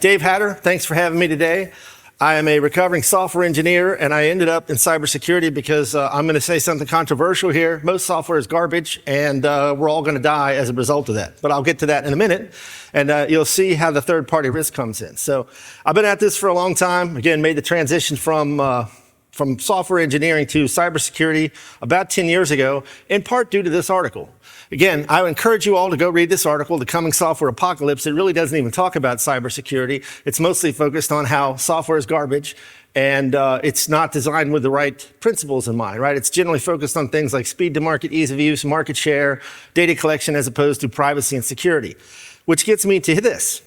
Dave Hatter, thanks for having me today. I am a recovering software engineer, and I ended up in cybersecurity because I'm going to say something controversial here. Most software is garbage, and we're all going to die as a result of that. But I'll get to that in a minute, and you'll see how the third-party risk comes in. So I've been at this for a long time. Again, made the transition from software engineering to cybersecurity about 10 years ago, in part due to this article. Again, I would encourage you all to go read this article, The Coming Software Apocalypse. It really doesn't even talk about cybersecurity. It's mostly focused on how software is garbage, and it's not designed with the right principles in mind, right? It's generally focused on things like speed to market, ease of use, market share, data collection, as opposed to privacy and security, which gets me to this.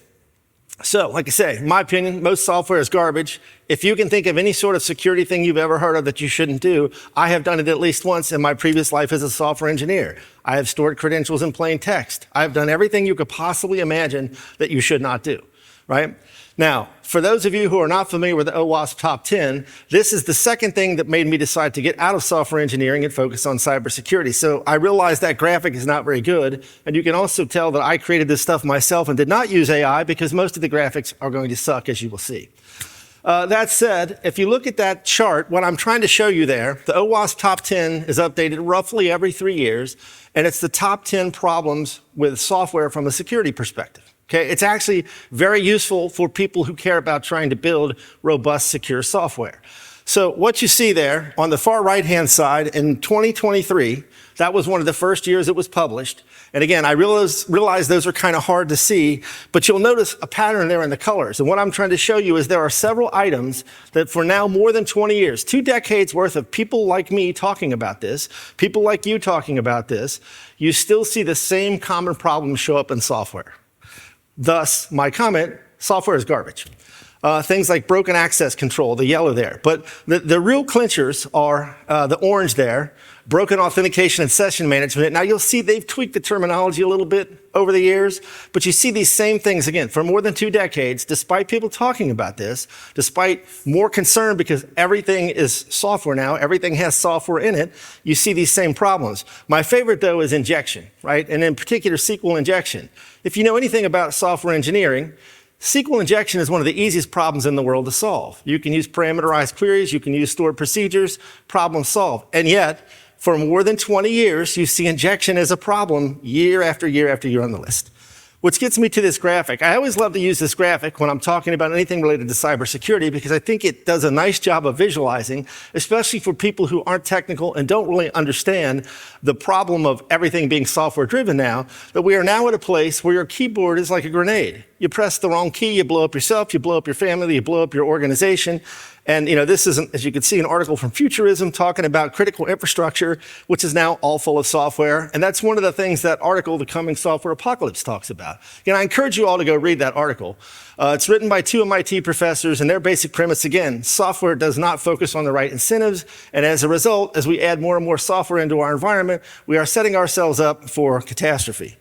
So, like I say, in my opinion, most software is garbage. If you can think of any sort of security thing you've ever heard of that you shouldn't do, I have done it at least once in my previous life as a software engineer. I have stored credentials in plain text. I have done everything you could possibly imagine that you should not do, right? Now, for those of you who are not familiar with the OWASP Top 10, this is the second thing that made me decide to get out of software engineering and focus on cybersecurity. So I realized that graphic is not very good, and you can also tell that I created this stuff myself and did not use AI because most of the graphics are going to suck, as you will see. That said, if you look at that chart, what I'm trying to show you there, the OWASP Top 10 is updated roughly every 3 years, and it's the top 10 problems with software from a security perspective. Okay, it's actually very useful for people who care about trying to build robust, secure software. So what you see there on the far right-hand side in 2023, that was one of the first years it was published. And again, I realize those are kind of hard to see, but you'll notice a pattern there in the colors. And what I'm trying to show you is there are several items that for now more than 20 years, 2 decades worth of people like me talking about this, people like you talking about this, you still see the same common problems show up in software. Thus, my comment, software is garbage. Things like broken access control, the yellow there. But the real clinchers are the orange there, broken authentication and session management. Now you'll see they've tweaked the terminology a little bit over the years, but you see these same things again for more than 2 decades, despite people talking about this, despite more concern because everything is software now, everything has software in it, you see these same problems. My favorite though is injection, right? And in particular SQL injection. If you know anything about software engineering, SQL injection is one of the easiest problems in the world to solve. You can use parameterized queries, you can use stored procedures, problem solved. And yet, for more than 20 years, you see injection as a problem year after year after year on the list. Which gets me to this graphic. I always love to use this graphic when I'm talking about anything related to cybersecurity because I think it does a nice job of visualizing, especially for people who aren't technical and don't really understand the problem of everything being software driven now, that we are now at a place where your keyboard is like a grenade. You press the wrong key, you blow up yourself, you blow up your family, you blow up your organization. And this is, as you can see, an article from Futurism talking about critical infrastructure, which is now all full of software. And that's one of the things that article, The Coming Software Apocalypse, talks about. Again, I encourage you all to go read that article. It's written by 2 MIT professors, and their basic premise, again, software does not focus on the right incentives. And as a result, as we add more and more software into our environment, we are setting ourselves up for catastrophe.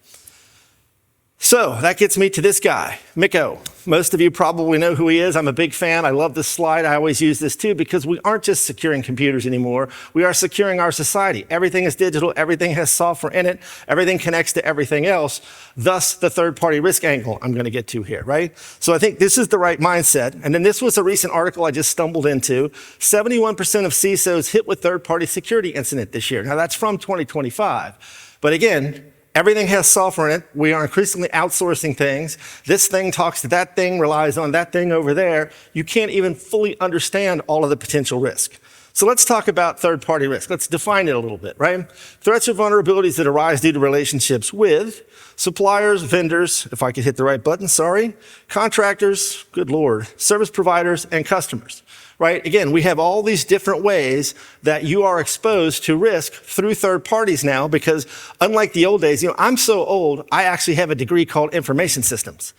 So that gets me to this guy, Mikko. Most of you probably know who he is. I'm a big fan. I love this slide. I always use this too because we aren't just securing computers anymore. We are securing our society. Everything is digital. Everything has software in it. Everything connects to everything else. Thus, the third-party risk angle I'm going to get to here, right? So I think this is the right mindset. And then this was a recent article I just stumbled into. 71% of CISOs hit with third-party security incident this year. Now, that's from 2025. But again, everything has software in it. We are increasingly outsourcing things. This thing talks to that thing, relies on that thing over there. You can't even fully understand all of the potential risk. So let's talk about third-party risk. Let's define it a little bit, right? Threats or vulnerabilities that arise due to relationships with suppliers, vendors, if I could hit the right button, sorry, contractors, good Lord, service providers, and customers. Right? Again, we have all these different ways that you are exposed to risk through third parties now because unlike the old days, I'm so old, I actually have a degree called information systems.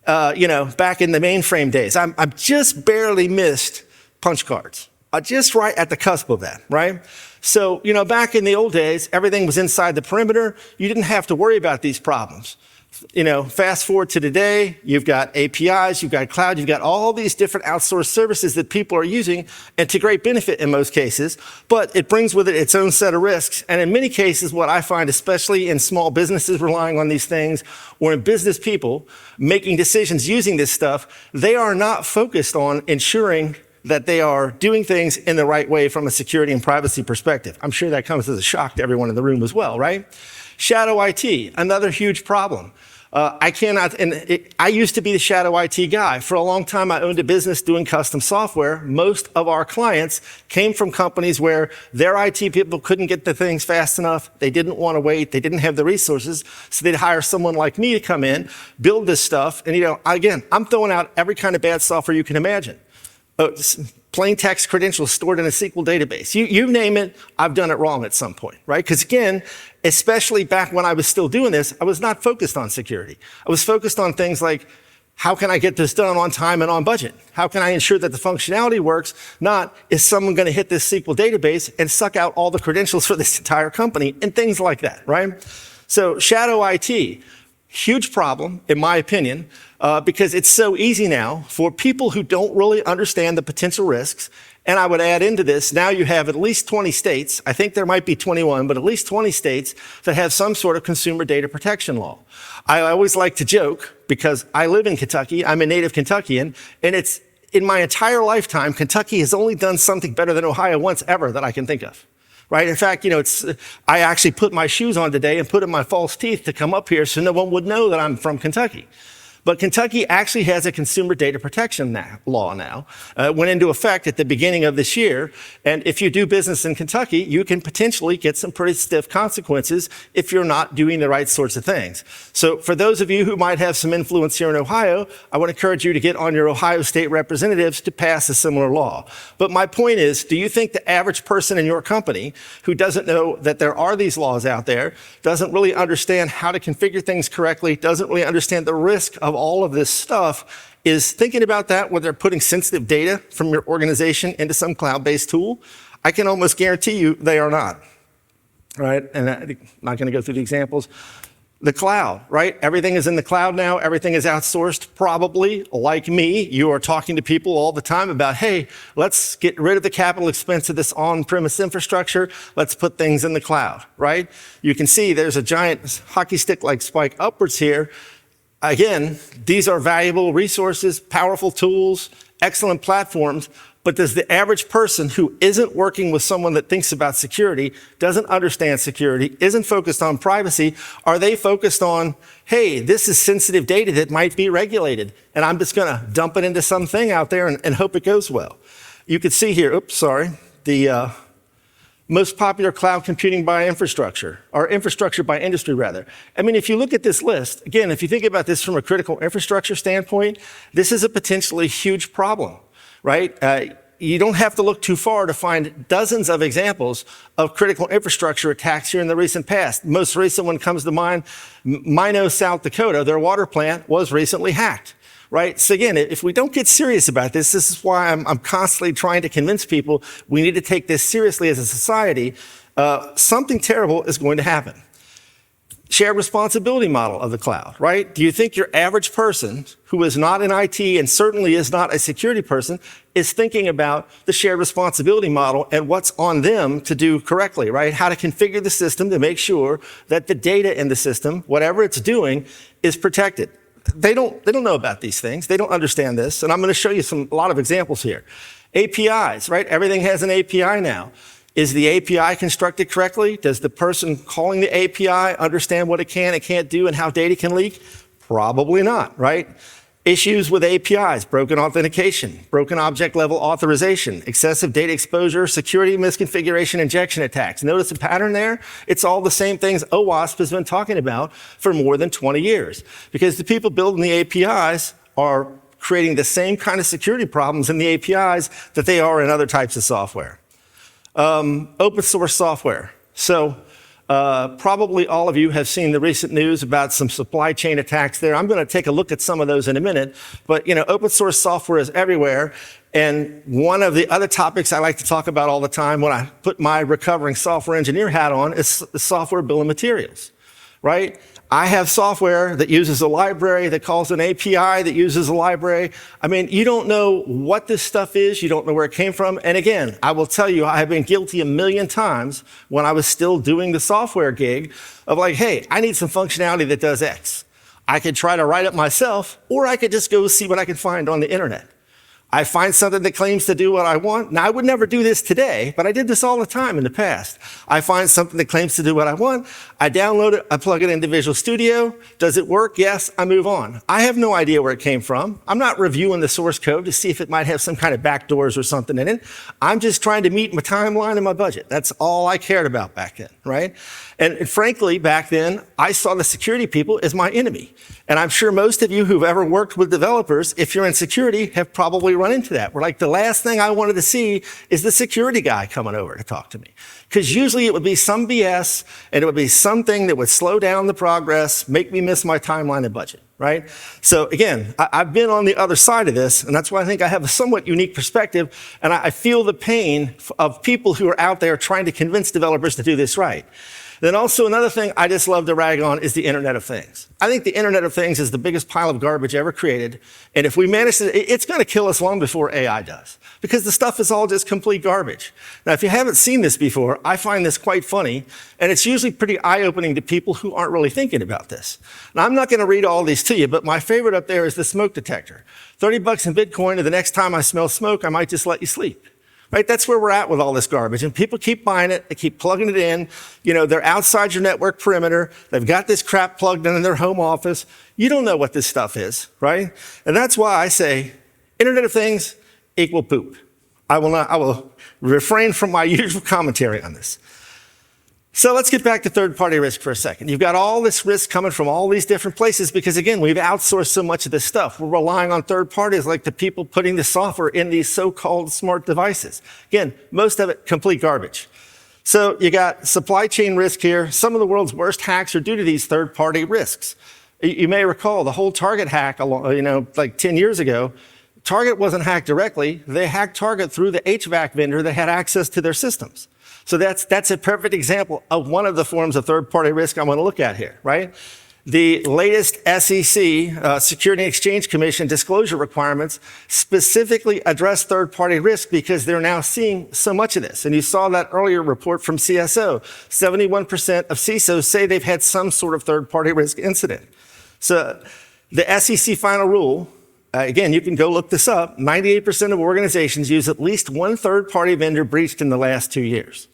Back in the mainframe days, I'm just barely missed punch cards. Just right at the cusp of that, right? So, back in the old days, everything was inside the perimeter. You didn't have to worry about these problems. Fast forward to today, you've got APIs, you've got cloud, you've got all these different outsourced services that people are using, and to great benefit in most cases, but it brings with it its own set of risks. And in many cases, what I find, especially in small businesses relying on these things, or in business people making decisions using this stuff, they are not focused on ensuring that they are doing things in the right way from a security and privacy perspective. I'm sure that comes as a shock to everyone in the room as well, right? Shadow IT, another huge problem. I used to be the shadow IT guy. For a long time, I owned a business doing custom software. Most of our clients came from companies where their IT people couldn't get the things fast enough. They didn't want to wait. They didn't have the resources. So they'd hire someone like me to come in, build this stuff. And again, I'm throwing out every kind of bad software you can imagine. Plain text credentials stored in a SQL database. You name it, I've done it wrong at some point, right? Because again, especially back when I was still doing this, I was not focused on security. I was focused on things like, how can I get this done on time and on budget? How can I ensure that the functionality works? Not, is someone going to hit this SQL database and suck out all the credentials for this entire company and things like that, right? So shadow IT, huge problem, in my opinion, because it's so easy now for people who don't really understand the potential risks. And I would add into this, now you have at least 20 states, I think there might be 21, but at least 20 states that have some sort of consumer data protection law. I always like to joke, because I live in Kentucky, I'm a native Kentuckian, and it's in my entire lifetime, Kentucky has only done something better than Ohio once ever that I can think of. Right? In fact, I actually put my shoes on today and put in my false teeth to come up here so no one would know that I'm from Kentucky. But Kentucky actually has a consumer data protection law now. It went into effect at the beginning of this year. And if you do business in Kentucky, you can potentially get some pretty stiff consequences if you're not doing the right sorts of things. So for those of you who might have some influence here in Ohio, I want to encourage you to get on your Ohio state representatives to pass a similar law. But my point is, do you think the average person in your company who doesn't know that there are these laws out there, doesn't really understand how to configure things correctly, doesn't really understand the risk of all of this stuff, is thinking about that when they're putting sensitive data from your organization into some cloud-based tool? I can almost guarantee you they are not, right? And I'm not going to go through the examples. The cloud, right? Everything is in the cloud now. Everything is outsourced. Probably, like me, you are talking to people all the time about, hey, let's get rid of the capital expense of this on-premise infrastructure. Let's put things in the cloud, right? You can see there's a giant hockey stick-like spike upwards here. Again, these are valuable resources, powerful tools, excellent platforms, but does the average person who isn't working with someone that thinks about security, doesn't understand security, isn't focused on privacy, are they focused on, hey, this is sensitive data that might be regulated, and I'm just gonna dump it into something out there and hope it goes well? You can see here, the most popular cloud computing by infrastructure, or infrastructure by industry, rather. I mean, if you look at this list, again, if you think about this from a critical infrastructure standpoint, this is a potentially huge problem, right? You don't have to look too far to find dozens of examples of critical infrastructure attacks here in the recent past. Most recent one comes to mind, Mino, South Dakota. Their water plant was recently hacked. Right? So again, if we don't get serious about this, this is why I'm constantly trying to convince people we need to take this seriously as a society. Something terrible is going to happen. Shared responsibility model of the cloud, right? Do you think your average person who is not in IT and certainly is not a security person is thinking about the shared responsibility model and what's on them to do correctly, right? How to configure the system to make sure that the data in the system, whatever it's doing, is protected. They don't know about these things. They don't understand this. And I'm going to show you a lot of examples here. APIs, right? Everything has an API now. Is the API constructed correctly? Does the person calling the API understand what it can and can't do and how data can leak? Probably not, right? Issues with APIs, broken authentication, broken object level authorization, excessive data exposure, security misconfiguration, injection attacks. Notice a pattern there? It's all the same things OWASP has been talking about for more than 20 years. Because the people building the APIs are creating the same kind of security problems in the APIs that they are in other types of software. Open source software. So probably all of you have seen the recent news about some supply chain attacks there. I'm going to take a look at some of those in a minute. But open source software is everywhere. And one of the other topics I like to talk about all the time when I put my recovering software engineer hat on is the software bill of materials, right? I have software that uses a library, that calls an API, that uses a library. I mean, you don't know what this stuff is. You don't know where it came from. And again, I will tell you, I have been guilty a million times when I was still doing the software gig of like, hey, I need some functionality that does X. I could try to write it myself, or I could just go see what I can find on the internet. I find something that claims to do what I want. Now, I would never do this today, but I did this all the time in the past. I find something that claims to do what I want. I download it. I plug it into Visual Studio. Does it work? Yes. I move on. I have no idea where it came from. I'm not reviewing the source code to see if it might have some kind of backdoors or something in it. I'm just trying to meet my timeline and my budget. That's all I cared about back then, right? And frankly, back then, I saw the security people as my enemy. And I'm sure most of you who've ever worked with developers, if you're in security, have probably run into that. We're like, the last thing I wanted to see is the security guy coming over to talk to me. Because usually it would be some BS, and it would be something that would slow down the progress, make me miss my timeline and budget, right? So again, I've been on the other side of this, and that's why I think I have a somewhat unique perspective, and I feel the pain of people who are out there trying to convince developers to do this right. Then also another thing I just love to rag on is the Internet of Things. I think the Internet of Things is the biggest pile of garbage ever created. And if we manage to, it's going to kill us long before AI does, because the stuff is all just complete garbage. Now, if you haven't seen this before, I find this quite funny, and it's usually pretty eye-opening to people who aren't really thinking about this. Now, I'm not going to read all these to you, but my favorite up there is the smoke detector. $30 in Bitcoin, and the next time I smell smoke, I might just let you sleep. Right? That's where we're at with all this garbage. And people keep buying it. They keep plugging it in. You know, they're outside your network perimeter. They've got this crap plugged in their home office. You don't know what this stuff is, right? And that's why I say Internet of Things equal poop. I will refrain from my usual commentary on this. So let's get back to third-party risk for a second. You've got all this risk coming from all these different places because, again, we've outsourced so much of this stuff. We're relying on third parties like the people putting the software in these so-called smart devices. Again, most of it complete garbage. So you got supply chain risk here. Some of the world's worst hacks are due to these third-party risks. You may recall the whole Target hack, like 10 years ago. Target wasn't hacked directly. They hacked Target through the HVAC vendor that had access to their systems. So that's a perfect example of one of the forms of third-party risk I want to look at here, right? The latest SEC, Security and Exchange Commission disclosure requirements specifically address third-party risk because they're now seeing so much of this. And you saw that earlier report from CSO. 71% of CISOs say they've had some sort of third-party risk incident. So the SEC final rule, again, you can go look this up, 98% of organizations use at least one third-party vendor breached in the last 2 years.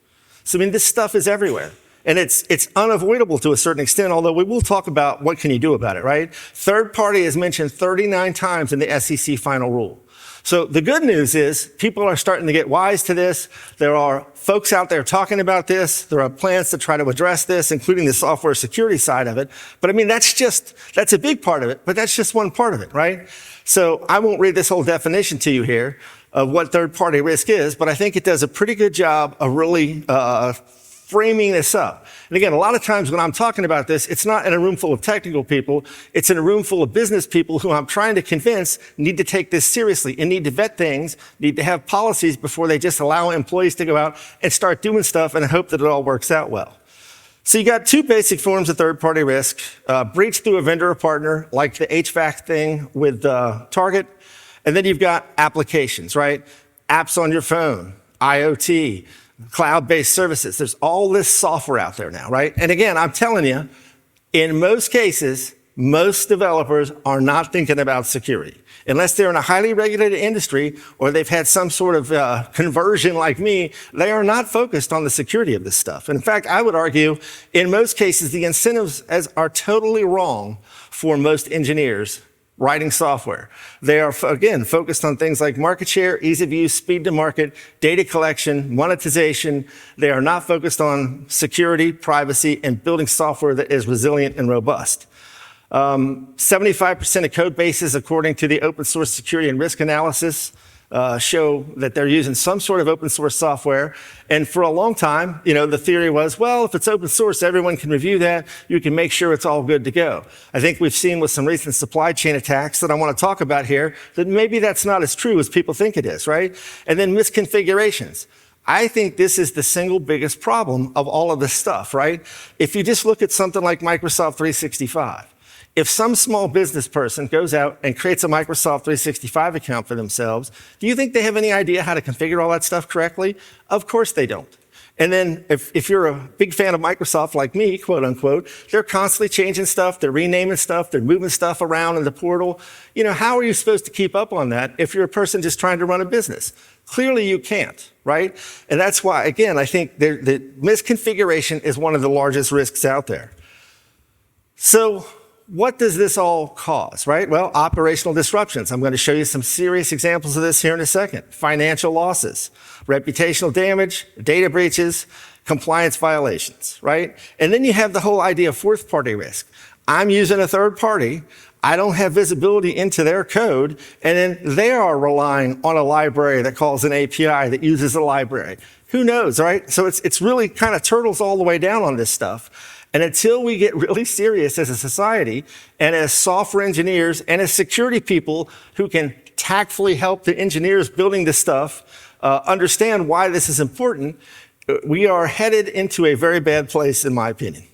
So, I mean, this stuff is everywhere. And it's unavoidable to a certain extent, although we will talk about what can you do about it, right? Third party is mentioned 39 times in the SEC final rule. So the good news is people are starting to get wise to this. There are folks out there talking about this. There are plans to try to address this, including the software security side of it. But I mean, that's a big part of it, but that's just one part of it, right? So I won't read this whole definition to you here of what third-party risk is, but I think it does a pretty good job of really framing this up. And again, a lot of times when I'm talking about this, it's not in a room full of technical people. It's in a room full of business people who I'm trying to convince need to take this seriously and need to vet things, need to have policies before they just allow employees to go out and start doing stuff and hope that it all works out well. So you got two basic forms of third-party risk, breach through a vendor or partner, like the HVAC thing with Target. And then you've got applications, right? Apps on your phone, IoT, cloud-based services. There's all this software out there now, right? And again, I'm telling you, in most cases, most developers are not thinking about security. Unless they're in a highly regulated industry or they've had some sort of conversion like me, they are not focused on the security of this stuff. And in fact, I would argue, in most cases, the incentives are totally wrong for most engineers writing software. They are, again, focused on things like market share, ease of use, speed to market, data collection, monetization. They are not focused on security, privacy, and building software that is resilient and robust. 75% of code bases, according to the open source security and risk analysis, show that they're using some sort of open source software. And for a long time, the theory was, well, if it's open source, everyone can review that. You can make sure it's all good to go. I think we've seen with some recent supply chain attacks that I want to talk about here that maybe that's not as true as people think it is, right? And then misconfigurations. I think this is the single biggest problem of all of this stuff, right? If you just look at something like Microsoft 365, if some small business person goes out and creates a Microsoft 365 account for themselves, do you think they have any idea how to configure all that stuff correctly? Of course they don't. And then if you're a big fan of Microsoft like me, quote unquote, they're constantly changing stuff, they're renaming stuff, they're moving stuff around in the portal. How are you supposed to keep up on that if you're a person just trying to run a business? Clearly you can't, right? And that's why, again, I think the misconfiguration is one of the largest risks out there. So what does this all cause, right? Well, operational disruptions. I'm going to show you some serious examples of this here in a second. Financial losses, reputational damage, data breaches, compliance violations, right? And then you have the whole idea of fourth-party risk. I'm using a third party. I don't have visibility into their code, and then they are relying on a library that calls an API that uses a library. Who knows, right? So it's really kind of turtles all the way down on this stuff. And until we get really serious as a society and as software engineers and as security people who can tactfully help the engineers building this stuff understand why this is important, we are headed into a very bad place, in my opinion.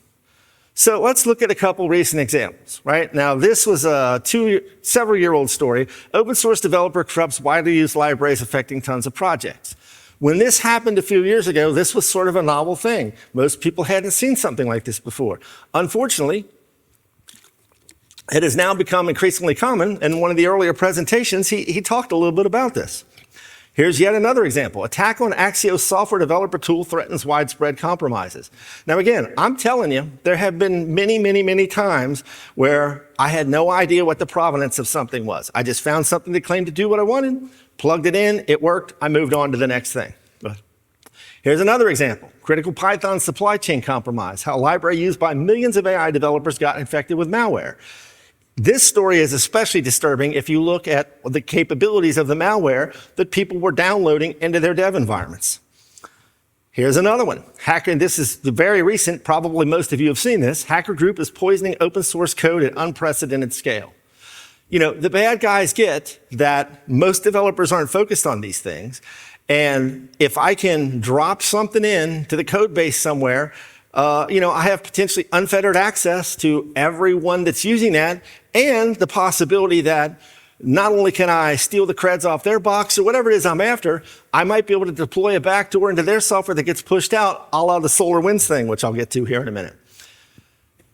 So let's look at a couple recent examples, right? Now, this was a several-year-old story. Open source developer corrupts widely used libraries affecting tons of projects. When this happened a few years ago, this was sort of a novel thing. Most people hadn't seen something like this before. Unfortunately, it has now become increasingly common. In one of the earlier presentations, he talked a little bit about this. Here's yet another example. Attack on Axios software developer tool threatens widespread compromises. Now again, I'm telling you, there have been many times where I had no idea what the provenance of something was. I just found something that claimed to do what I wanted, plugged it in, it worked, I moved on to the next thing. Here's another example. Critical Python supply chain compromise, how a library used by millions of AI developers got infected with malware. This story is especially disturbing if you look at the capabilities of the malware that people were downloading into their dev environments. Here's another one. This is the very recent, probably most of you have seen this. Hacker group is poisoning open source code at unprecedented scale. The bad guys get that most developers aren't focused on these things. And if I can drop something in to the code base somewhere, I have potentially unfettered access to everyone that's using that, and the possibility that not only can I steal the creds off their box or whatever it is I'm after, I might be able to deploy a backdoor into their software that gets pushed out, a la the SolarWinds thing, which I'll get to here in a minute.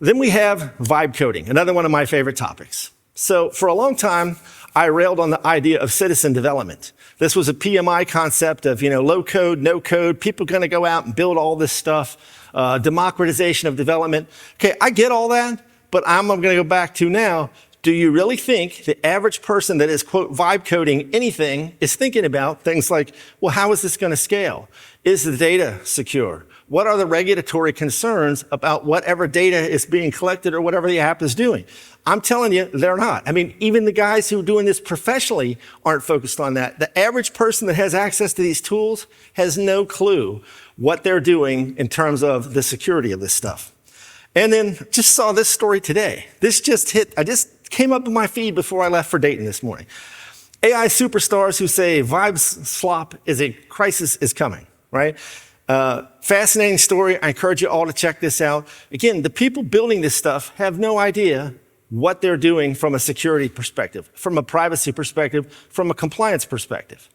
Then we have vibe coding, another one of my favorite topics. So for a long time, I railed on the idea of citizen development. This was a PMI concept of, low code, no code, people going to go out and build all this stuff, democratization of development. Okay, I get all that, but I'm going to go back to now, do you really think the average person that is, quote, vibe coding anything is thinking about things like, well, how is this going to scale? Is the data secure? What are the regulatory concerns about whatever data is being collected or whatever the app is doing? I'm telling you, they're not. I mean, even the guys who are doing this professionally aren't focused on that. The average person that has access to these tools has no clue what they're doing in terms of the security of this stuff. And then just saw this story today. This just hit, I just came up in my feed before I left for Dayton this morning. AI superstars who say vibes slop is a crisis is coming, right? Fascinating story. I encourage you all to check this out. Again, the people building this stuff have no idea what they're doing from a security perspective, from a privacy perspective, from a compliance perspective.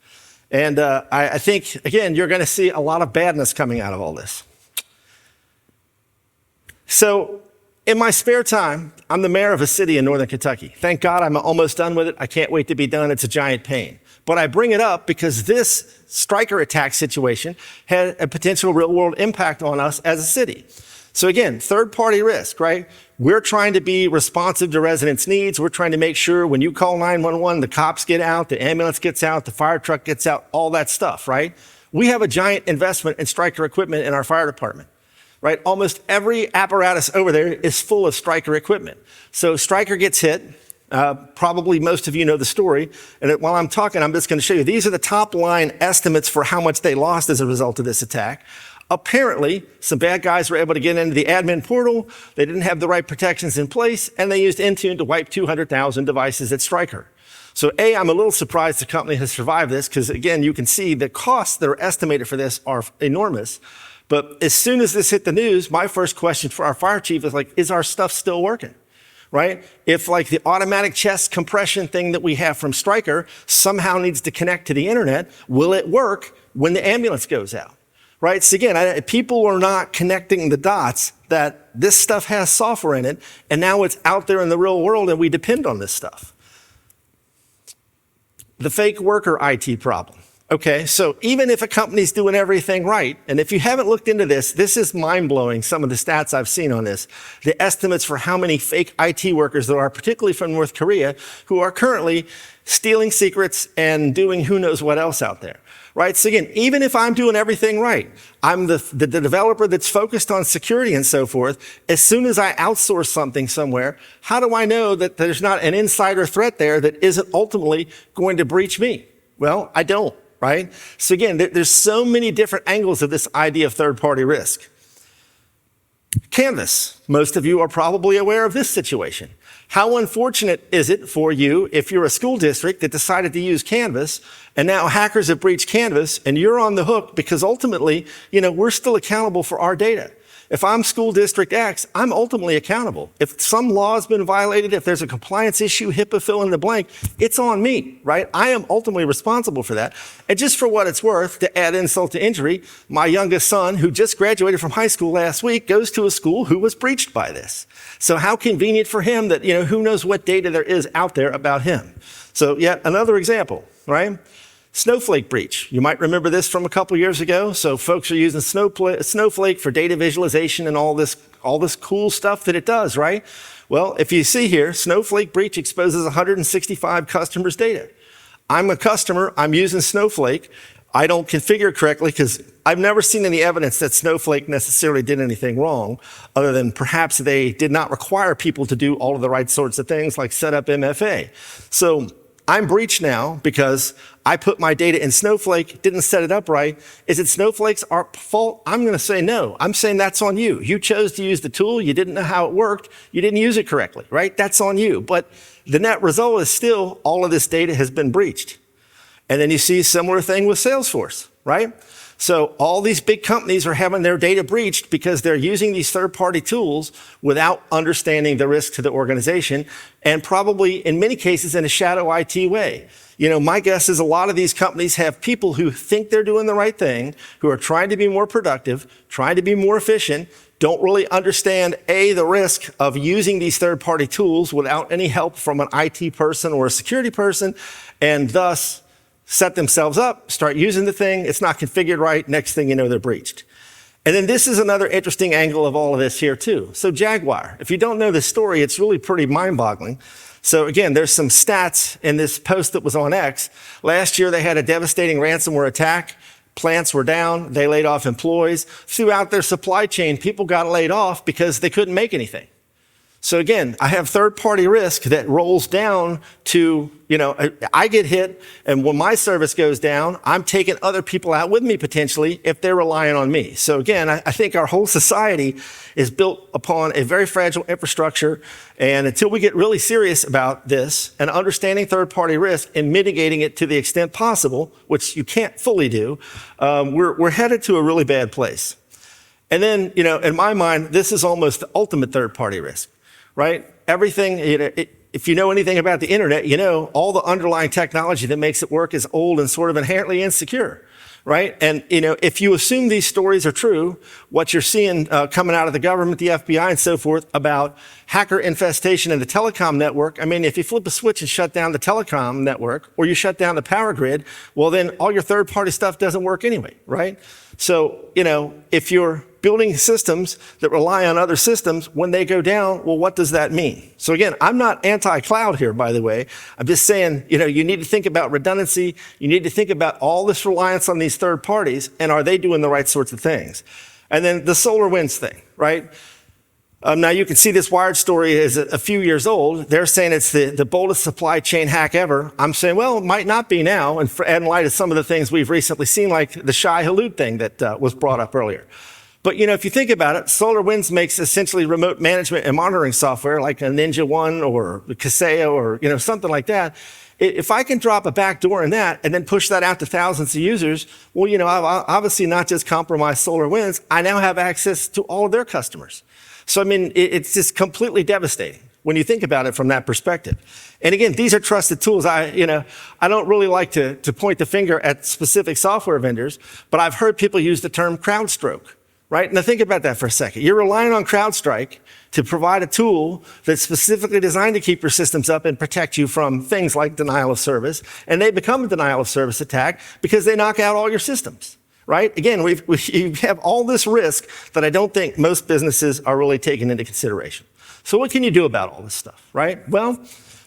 And I think, again, you're going to see a lot of badness coming out of all this. So in my spare time, I'm the mayor of a city in northern Kentucky. Thank God I'm almost done with it. I can't wait to be done. It's a giant pain. But I bring it up because this striker attack situation had a potential real-world impact on us as a city. So again, third-party risk, right? We're trying to be responsive to residents' needs. We're trying to make sure when you call 911, the cops get out, the ambulance gets out, the fire truck gets out, all that stuff, right? We have a giant investment in striker equipment in our fire department, right? Almost every apparatus over there is full of striker equipment. So striker gets hit. Probably most of you know the story. And while I'm talking, I'm just going to show you. These are the top line estimates for how much they lost as a result of this attack. Apparently, some bad guys were able to get into the admin portal. They didn't have the right protections in place, and they used Intune to wipe 200,000 devices at Stryker. So A, I'm a little surprised the company has survived this because, again, you can see the costs that are estimated for this are enormous. But as soon as this hit the news, my first question for our fire chief is like, is our stuff still working? Right? If like the automatic chest compression thing that we have from Stryker somehow needs to connect to the internet, will it work when the ambulance goes out? Right? So again, people are not connecting the dots that this stuff has software in it, and now it's out there in the real world and we depend on this stuff. The fake worker IT problem. Okay, so even if a company's doing everything right, and if you haven't looked into this, this is mind-blowing, some of the stats I've seen on this. The estimates for how many fake IT workers there are, particularly from North Korea, who are currently stealing secrets and doing who knows what else out there. Right, so again, even if I'm doing everything right, I'm the developer that's focused on security and so forth, as soon as I outsource something somewhere, how do I know that there's not an insider threat there that isn't ultimately going to breach me? Well, I don't. Right? So again, there's so many different angles of this idea of third-party risk. Canvas. Most of you are probably aware of this situation. How unfortunate is it for you if you're a school district that decided to use Canvas and now hackers have breached Canvas and you're on the hook because ultimately, we're still accountable for our data. If I'm school district X, I'm ultimately accountable. If some law has been violated, if there's a compliance issue, HIPAA fill in the blank, it's on me, right? I am ultimately responsible for that. And just for what it's worth, to add insult to injury, my youngest son, who just graduated from high school last week, goes to a school who was breached by this. So how convenient for him that, who knows what data there is out there about him. So yet another example, right? Snowflake breach. You might remember this from a couple years ago. So folks are using Snowflake for data visualization and all this cool stuff that it does, right? Well, if you see here, Snowflake breach exposes 165 customers' data. I'm a customer, I'm using Snowflake. I don't configure correctly because I've never seen any evidence that Snowflake necessarily did anything wrong, other than perhaps they did not require people to do all of the right sorts of things like set up MFA. So I'm breached now because I put my data in Snowflake, didn't set it up right. Is it Snowflake's fault? I'm going to say no. I'm saying that's on you. You chose to use the tool. You didn't know how it worked. You didn't use it correctly, right? That's on you. But the net result is still all of this data has been breached. And then you see a similar thing with Salesforce, right? So all these big companies are having their data breached because they're using these third-party tools without understanding the risk to the organization, and probably in many cases in a shadow IT way. My guess is a lot of these companies have people who think they're doing the right thing, who are trying to be more productive, trying to be more efficient, don't really understand, A, the risk of using these third-party tools without any help from an IT person or a security person, and thus set themselves up, start using the thing, it's not configured right, next thing you know, they're breached. And then this is another interesting angle of all of this here too. So Jaguar, if you don't know this story, it's really pretty mind-boggling. So again, there's some stats in this post that was on X. Last year, they had a devastating ransomware attack. Plants were down, they laid off employees. Throughout their supply chain, people got laid off because they couldn't make anything. So again, I have third-party risk that rolls down to, I get hit, and when my service goes down, I'm taking other people out with me potentially if they're relying on me. So again, I think our whole society is built upon a very fragile infrastructure, and until we get really serious about this and understanding third-party risk and mitigating it to the extent possible, which you can't fully do, we're headed to a really bad place. And then, in my mind, this is almost the ultimate third-party risk. Right? Everything, if you know anything about the internet, all the underlying technology that makes it work is old and sort of inherently insecure, right? And, if you assume these stories are true, what you're seeing coming out of the government, the FBI and so forth about hacker infestation in the telecom network, if you flip a switch and shut down the telecom network or you shut down the power grid, well, then all your third-party stuff doesn't work anyway, right? So, if you're building systems that rely on other systems, when they go down, well, what does that mean? So again, I'm not anti-cloud here, by the way. I'm just saying, you need to think about redundancy. You need to think about all this reliance on these third parties, and are they doing the right sorts of things? And then the SolarWinds thing, right? Now you can see this Wired story is a few years old. They're saying it's the boldest supply chain hack ever. I'm saying, well, it might not be now, and in light of some of the things we've recently seen, like the Shai Hulud thing that was brought up earlier. But, if you think about it, SolarWinds makes essentially remote management and monitoring software like a Ninja One or Kaseya or, something like that. If I can drop a backdoor in that and then push that out to thousands of users, well, I've obviously not just compromised SolarWinds, I now have access to all of their customers. So, I mean, it's just completely devastating when you think about it from that perspective. And again, these are trusted tools. I don't really like to point the finger at specific software vendors, but I've heard people use the term CrowdStroke, right? Now think about that for a second. You're relying on CrowdStrike to provide a tool that's specifically designed to keep your systems up and protect you from things like denial of service. And they become a denial of service attack because they knock out all your systems, right? Again, we have all this risk that I don't think most businesses are really taking into consideration. So what can you do about all this stuff, right? Well,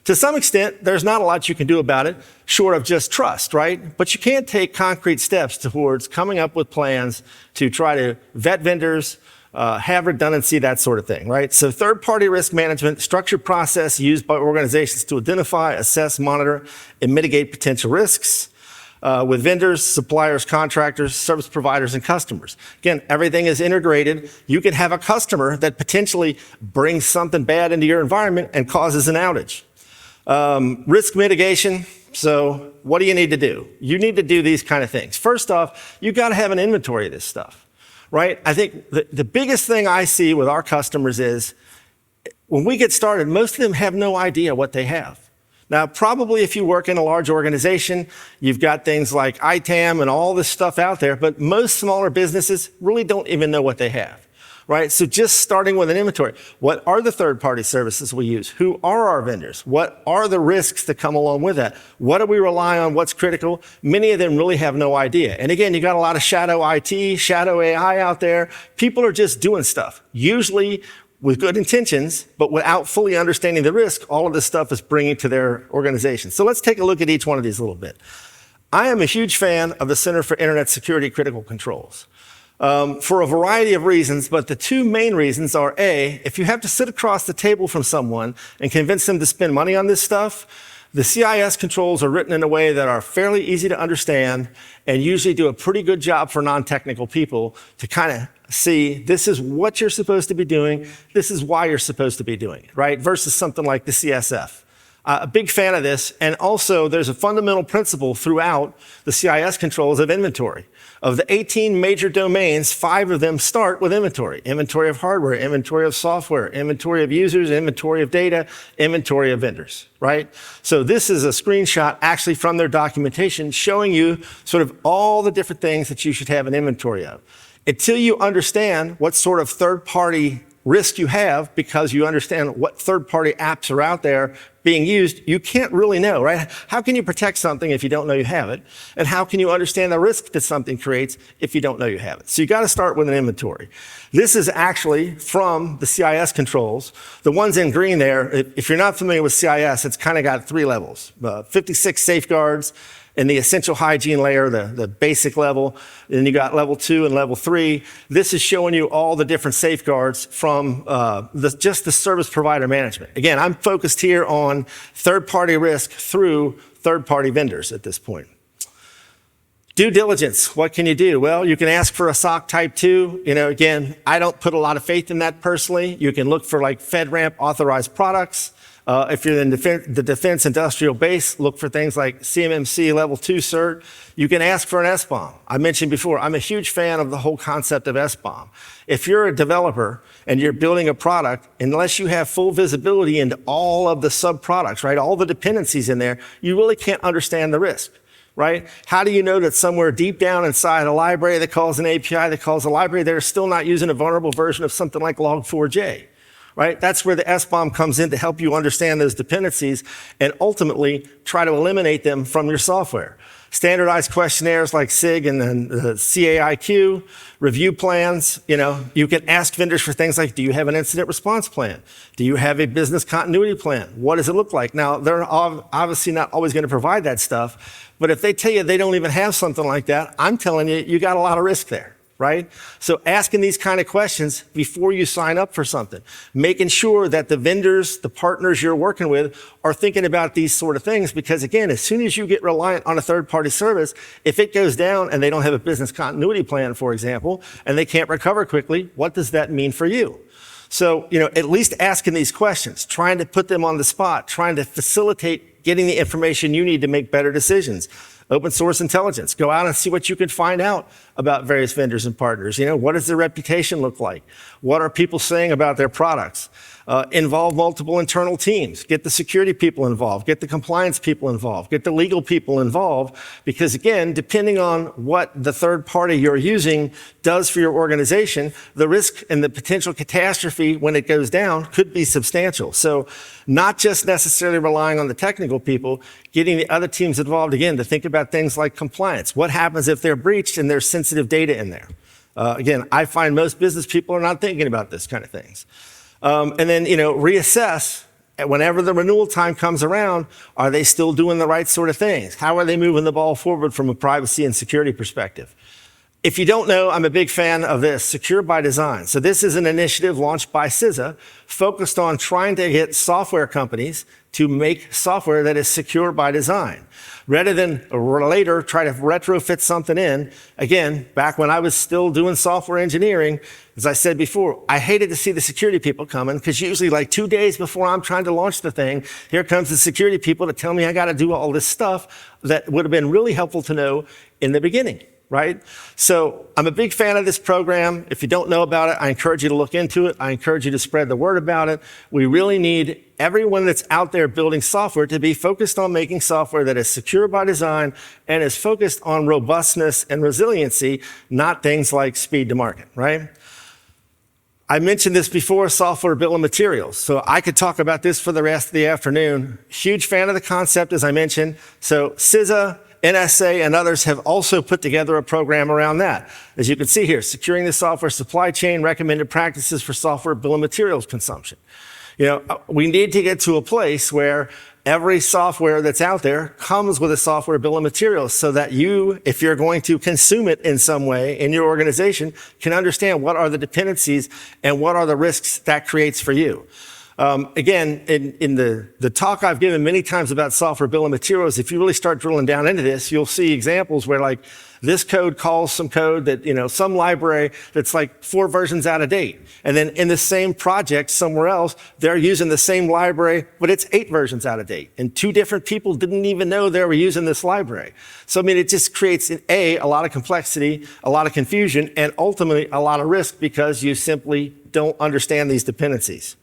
to some extent, there's not a lot you can do about it, short of just trust, right? But you can take concrete steps towards coming up with plans to try to vet vendors, have redundancy, that sort of thing, right? So third-party risk management, structured process used by organizations to identify, assess, monitor, and mitigate potential risks with vendors, suppliers, contractors, service providers, and customers. Again, everything is integrated. You can have a customer that potentially brings something bad into your environment and causes an outage. Risk mitigation. So what do you need to do? You need to do these kind of things. First off, you got to have an inventory of this stuff, right? I think the biggest thing I see with our customers is when we get started, most of them have no idea what they have. Now, probably if you work in a large organization, you've got things like ITAM and all this stuff out there, but most smaller businesses really don't even know what they have, right? So just starting with an inventory. What are the third-party services we use? Who are our vendors? What are the risks that come along with that? What do we rely on? What's critical? Many of them really have no idea. And again, you got a lot of shadow IT, shadow AI out there. People are just doing stuff, usually with good intentions, but without fully understanding the risk, all of this stuff is bringing to their organization. So let's take a look at each one of these a little bit. I am a huge fan of the Center for Internet Security Critical Controls for a variety of reasons, but the two main reasons are A, if you have to sit across the table from someone and convince them to spend money on this stuff, the CIS controls are written in a way that are fairly easy to understand and usually do a pretty good job for non-technical people to kind of see this is what you're supposed to be doing, this is why you're supposed to be doing it, right? Versus something like the CSF. A big fan of this, and also there's a fundamental principle throughout the CIS controls of inventory. Of the 18 major domains, 5 of them start with inventory. Inventory of hardware, inventory of software, inventory of users, inventory of data, inventory of vendors, right? So this is a screenshot actually from their documentation showing you sort of all the different things that you should have an inventory of. Until you understand what sort of third-party risk you have, because you understand what third-party apps are out there being used, you can't really know, right? How can you protect something if you don't know you have it? And how can you understand the risk that something creates if you don't know you have it? So you got to start with an inventory. This is actually from the CIS controls. The ones in green there, if you're not familiar with CIS, it's kind of got 3 levels, 56 safeguards, and the essential hygiene layer, the basic level. Then you got level 2 and level 3. This is showing you all the different safeguards from just the service provider management. Again, I'm focused here on third-party risk through third-party vendors at this point. Due diligence, what can you do? Well, you can ask for a SOC Type 2. Again, I don't put a lot of faith in that personally. You can look for like FedRAMP authorized products. If you're in the defense industrial base, look for things like CMMC level 2 cert. You can ask for an SBOM. I mentioned before, I'm a huge fan of the whole concept of SBOM. If you're a developer and you're building a product, unless you have full visibility into all of the sub-products, right, all the dependencies in there, you really can't understand the risk, right? How do you know that somewhere deep down inside a library that calls an API that calls a library, they're still not using a vulnerable version of something like Log4j? Right? That's where the SBOM comes in to help you understand those dependencies and ultimately try to eliminate them from your software. Standardized questionnaires like SIG and then the CAIQ, review plans. You can ask vendors for things like, do you have an incident response plan? Do you have a business continuity plan? What does it look like? Now, they're obviously not always going to provide that stuff, but if they tell you they don't even have something like that, I'm telling you, you got a lot of risk there. Right? So asking these kind of questions before you sign up for something, making sure that the vendors, the partners you're working with are thinking about these sort of things, because again, as soon as you get reliant on a third-party service, if it goes down and they don't have a business continuity plan, for example, and they can't recover quickly, what does that mean for you? So, at least asking these questions, trying to put them on the spot, trying to facilitate getting the information you need to make better decisions. Open source intelligence. Go out and see what you can find out about various vendors and partners. What does their reputation look like? What are people saying about their products? Involve multiple internal teams. Get the security people involved. Get the compliance people involved. Get the legal people involved. Because again, depending on what the third party you're using does for your organization, the risk and the potential catastrophe when it goes down could be substantial. So not just necessarily relying on the technical people, getting the other teams involved again to think about things like compliance. What happens if they're breached and there's sensitive data in there? Again, I find most business people are not thinking about this kind of things. And then, reassess whenever the renewal time comes around. Are they still doing the right sort of things? How are they moving the ball forward from a privacy and security perspective? If you don't know, I'm a big fan of this, Secure by Design. So this is an initiative launched by CISA focused on trying to get software companies to make software that is secure by design. Rather than later try to retrofit something in. Again, back when I was still doing software engineering, as I said before, I hated to see the security people coming because usually like 2 days before I'm trying to launch the thing, here comes the security people to tell me I got to do all this stuff that would have been really helpful to know in the beginning. Right? So I'm a big fan of this program. If you don't know about it, I encourage you to look into it. I encourage you to spread the word about it. We really need everyone that's out there building software to be focused on making software that is secure by design and is focused on robustness and resiliency, not things like speed to market, right? I mentioned this before, software bill of materials. So I could talk about this for the rest of the afternoon. Huge fan of the concept, as I mentioned. So CISA, NSA, and others have also put together a program around that. As you can see here, securing the software supply chain, recommended practices for software bill of materials consumption. We need to get to a place where every software that's out there comes with a software bill of materials so that you, if you're going to consume it in some way in your organization, can understand what are the dependencies and what are the risks that creates for you. Again, in the talk I've given many times about software bill of materials, if you really start drilling down into this, you'll see examples where like this code calls some code that, some library that's like 4 versions out of date. And then in the same project somewhere else, they're using the same library, but it's 8 versions out of date. And 2 different people didn't even know they were using this library. So, it just creates a lot of complexity, a lot of confusion, and ultimately a lot of risk because you simply don't understand these dependencies.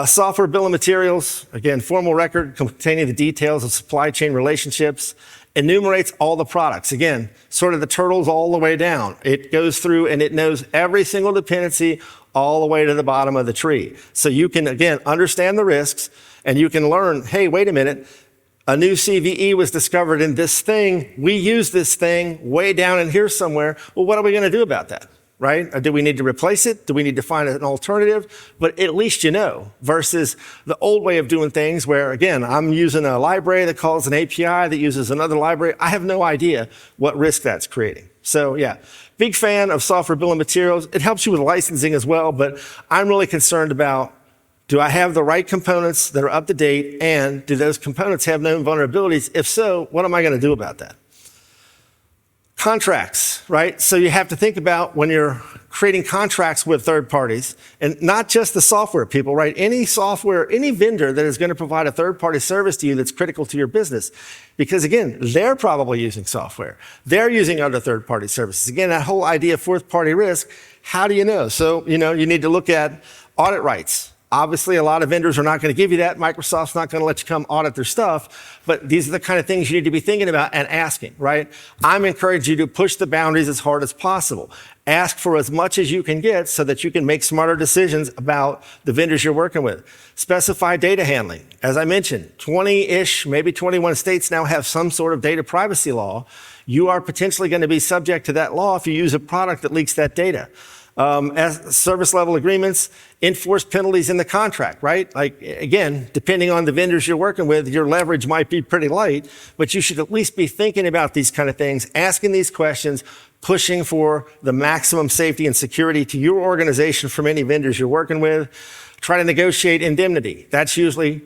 Software bill of materials, again, formal record containing the details of supply chain relationships, enumerates all the products. Again, sort of the turtles all the way down. It goes through and it knows every single dependency all the way to the bottom of the tree. So you can, again, understand the risks and you can learn, hey, wait a minute, a new CVE was discovered in this thing. We use this thing way down in here somewhere. Well, what are we going to do about that? Right? Or do we need to replace it? Do we need to find an alternative? But at least versus the old way of doing things where, again, I'm using a library that calls an API that uses another library. I have no idea what risk that's creating. So yeah, big fan of software bill of materials. It helps you with licensing as well, but I'm really concerned about, do I have the right components that are up to date, and do those components have known vulnerabilities? If so, what am I going to do about that? Contracts, right? So you have to think about when you're creating contracts with third parties, and not just the software people, right? Any software, any vendor that is going to provide a third-party service to you that's critical to your business. Because again, they're probably using software. They're using other third-party services. Again, that whole idea of fourth-party risk, how do you know? So, you need to look at audit rights. Obviously, a lot of vendors are not going to give you that. Microsoft's not going to let you come audit their stuff. But these are the kind of things you need to be thinking about and asking, right? I'm encouraging you to push the boundaries as hard as possible. Ask for as much as you can get so that you can make smarter decisions about the vendors you're working with. Specify data handling. As I mentioned, 20-ish, maybe 21 states now have some sort of data privacy law. You are potentially going to be subject to that law if you use a product that leaks that data. As service level agreements, enforce penalties in the contract, right? Like, again, depending on the vendors you're working with, your leverage might be pretty light, but you should at least be thinking about these kind of things, asking these questions, pushing for the maximum safety and security to your organization from any vendors you're working with. Try to negotiate indemnity. That's usually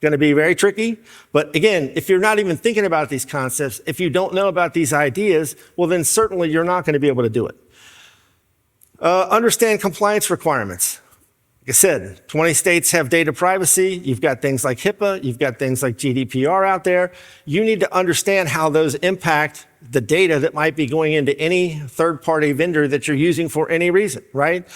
going to be very tricky. But again, if you're not even thinking about these concepts, if you don't know about these ideas, well, then certainly you're not going to be able to do it. Understand compliance requirements. Like I said, 20 states have data privacy. You've got things like HIPAA. You've got things like GDPR out there. You need to understand how those impact the data that might be going into any third-party vendor that you're using for any reason, right?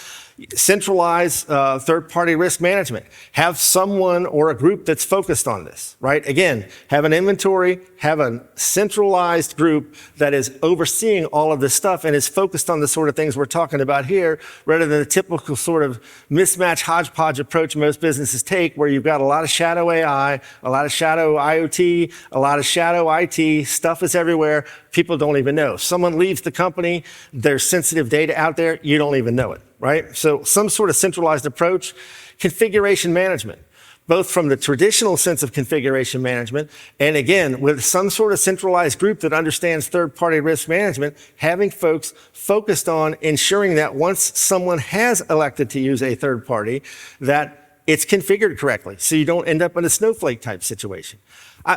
Centralize third-party risk management. Have someone or a group that's focused on this, right? Again, have an inventory, have a centralized group that is overseeing all of this stuff and is focused on the sort of things we're talking about here, rather than the typical sort of mismatch hodgepodge approach most businesses take, where you've got a lot of shadow AI, a lot of shadow IoT, a lot of shadow IT, stuff is everywhere. People don't even know. If someone leaves the company, there's sensitive data out there, you don't even know it, right? So some sort of centralized approach. Configuration management, both from the traditional sense of configuration management, and again, with some sort of centralized group that understands third-party risk management, having folks focused on ensuring that once someone has elected to use a third party, that it's configured correctly, so you don't end up in a snowflake type situation.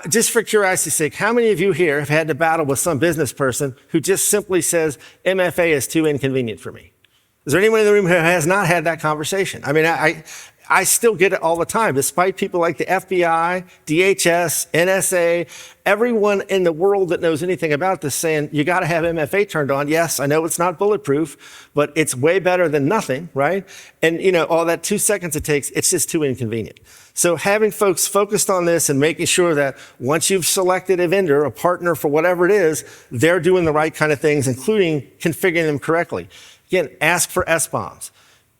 Just for curiosity's sake, how many of you here have had to battle with some business person who just simply says, MFA is too inconvenient for me? Is there anyone in the room who has not had that conversation? I mean, I still get it all the time, despite people like the FBI, DHS, NSA, everyone in the world that knows anything about this saying, you got to have MFA turned on. Yes, I know it's not bulletproof, but it's way better than nothing, right? And you know, all that 2 seconds it takes, it's just too inconvenient. So having folks focused on this and making sure that once you've selected a vendor, a partner for whatever it is, they're doing the right kind of things, including configuring them correctly. Again, ask for SBOMs.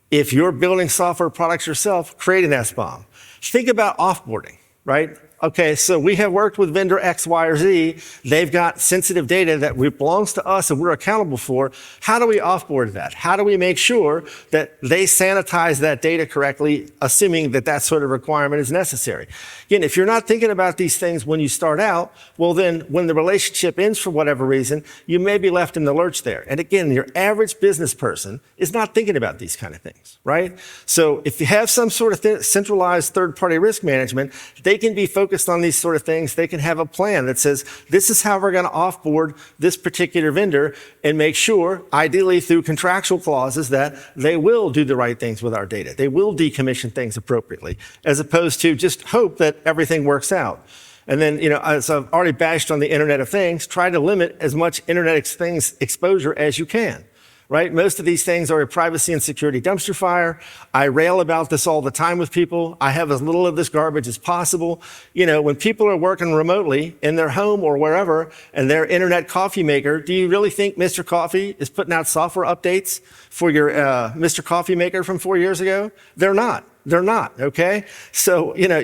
If you're building software products yourself, create an SBOM. Think about offboarding, right? Okay, so we have worked with vendor X, Y, or Z. They've got sensitive data that belongs to us and we're accountable for. How do we offboard that? How do we make sure that they sanitize that data correctly, assuming that that sort of requirement is necessary? Again, if you're not thinking about these things when you start out, well then when the relationship ends for whatever reason, you may be left in the lurch there. And again, your average business person is not thinking about these kind of things, right? So if you have some sort of centralized third-party risk management, they can be focused on these sort of things. They can have a plan that says, this is how we're going to offboard this particular vendor, and make sure, ideally through contractual clauses, that they will do the right things with our data. They will decommission things appropriately, as opposed to just hope that everything works out. And then, you know, as I've already bashed on the Internet of Things, try to limit as much Internet of Things exposure as you can. Right? Most of these things are a privacy and security dumpster fire. I rail about this all the time with people. I have as little of this garbage as possible. You know, when people are working remotely in their home or wherever, and their internet coffee maker, do you really think Mr. Coffee is putting out software updates for your Mr. Coffee maker from 4 years ago? They're not. They're not, okay? So, you know,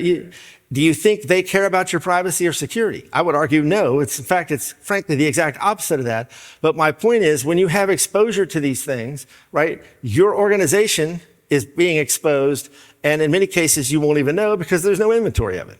do you think they care about your privacy or security? I would argue no. In fact, it's frankly the exact opposite of that. But my point is, when you have exposure to these things, right, your organization is being exposed, and in many cases you won't even know because there's no inventory of it.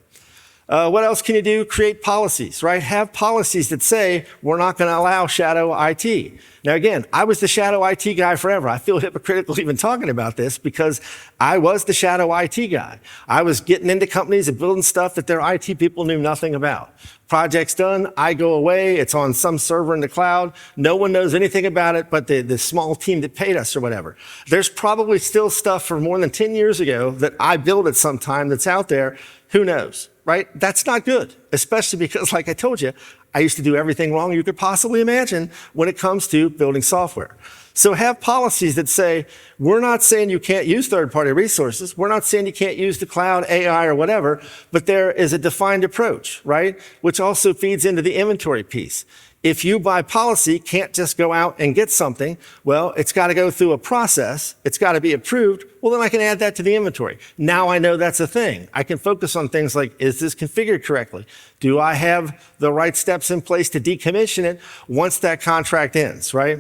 What else can you do? Create policies, right? Have policies that say, we're not going to allow shadow IT. Now, again, I was the shadow IT guy forever. I feel hypocritical even talking about this because I was the shadow IT guy. I was getting into companies and building stuff that their IT people knew nothing about. Project's done, I go away, it's on some server in the cloud. No one knows anything about it but the small team that paid us or whatever. There's probably still stuff from more than 10 years ago that I built at some time that's out there. Who knows, right? That's not good, especially because, like I told you, I used to do everything wrong you could possibly imagine when it comes to building software. So have policies that say, we're not saying you can't use third-party resources. We're not saying you can't use the cloud, AI, or whatever, but there is a defined approach, right? Which also feeds into the inventory piece. If you, by policy, can't just go out and get something, well, it's got to go through a process. It's got to be approved. Well, then I can add that to the inventory. Now I know that's a thing. I can focus on things like, is this configured correctly? Do I have the right steps in place to decommission it once that contract ends, right?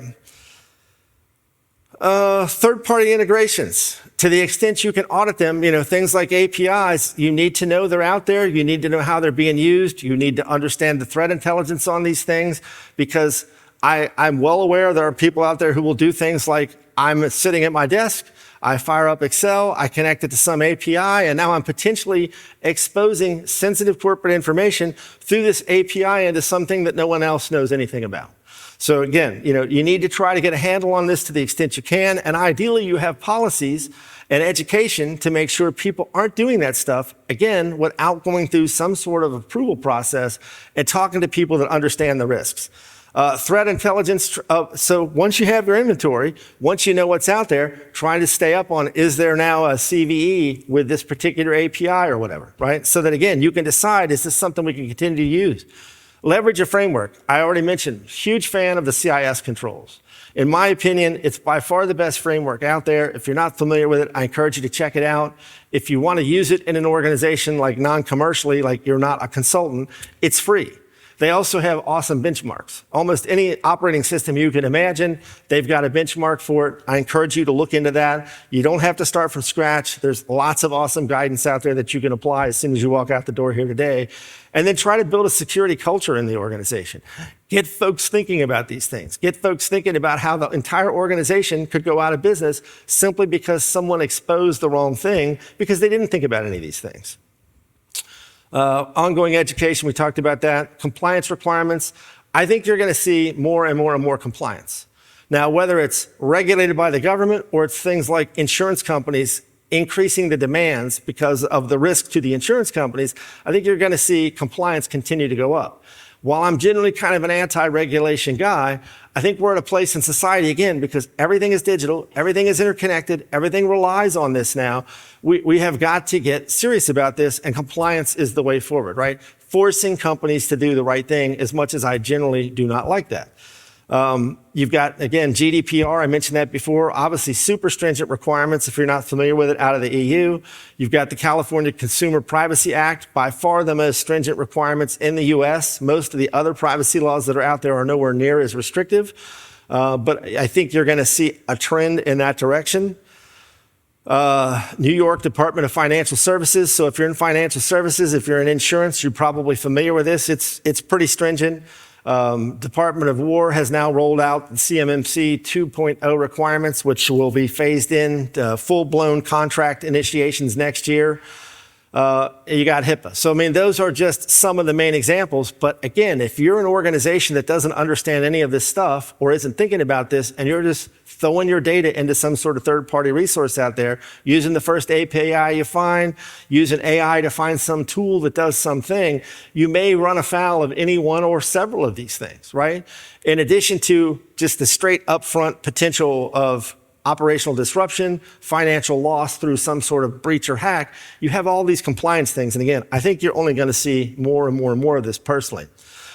Third-party integrations. To the extent you can audit them, you know, things like APIs, you need to know they're out there. You need to know how they're being used. You need to understand the threat intelligence on these things, because I'm well aware there are people out there who will do things like, I'm sitting at my desk, I fire up Excel, I connect it to some API, and now I'm potentially exposing sensitive corporate information through this API into something that no one else knows anything about. So again, you know, you need to try to get a handle on this to the extent you can, and ideally you have policies and education to make sure people aren't doing that stuff, again, without going through some sort of approval process and talking to people that understand the risks. Threat intelligence, so once you have your inventory, once you know what's out there, trying to stay up on, is there now a CVE with this particular API or whatever, right? So that again, you can decide, is this something we can continue to use? Leverage a framework. I already mentioned, huge fan of the CIS controls. In my opinion, it's by far the best framework out there. If you're not familiar with it, I encourage you to check it out. If you want to use it in an organization like non-commercially, like you're not a consultant, it's free. They also have awesome benchmarks. Almost any operating system you can imagine, they've got a benchmark for it. I encourage you to look into that. You don't have to start from scratch. There's lots of awesome guidance out there that you can apply as soon as you walk out the door here today. And then try to build a security culture in the organization. Get folks thinking about these things. Get folks thinking about how the entire organization could go out of business simply because someone exposed the wrong thing because they didn't think about any of these things. Ongoing education, we talked about that. Compliance requirements. I think you're going to see more and more and more compliance. Now, whether it's regulated by the government or it's things like insurance companies increasing the demands because of the risk to the insurance companies, I think you're going to see compliance continue to go up. While I'm generally kind of an anti-regulation guy, I think we're at a place in society, again, because everything is digital, everything is interconnected, everything relies on this now. We have got to get serious about this, and compliance is the way forward, right? Forcing companies to do the right thing, as much as I generally do not like that. You've got, again, GDPR, I mentioned that before, obviously super stringent requirements if you're not familiar with it out of the EU. You've got the California Consumer Privacy Act, by far the most stringent requirements in the US. Most of the other privacy laws that are out there are nowhere near as restrictive. But I think you're going to see a trend in that direction. New York Department of Financial Services. So if you're in financial services, if you're in insurance, you're probably familiar with this. It's pretty stringent. Department of War has now rolled out the CMMC 2.0 requirements, which will be phased in full-blown contract initiations next year. You got HIPAA. So, I mean, those are just some of the main examples. But again, if you're an organization that doesn't understand any of this stuff or isn't thinking about this, and you're just throwing your data into some sort of third-party resource out there, using the first API you find, using AI to find some tool that does something, you may run afoul of any one or several of these things, right? In addition to just the straight upfront potential of operational disruption, financial loss through some sort of breach or hack, you have all these compliance things. And again, I think you're only going to see more and more and more of this personally.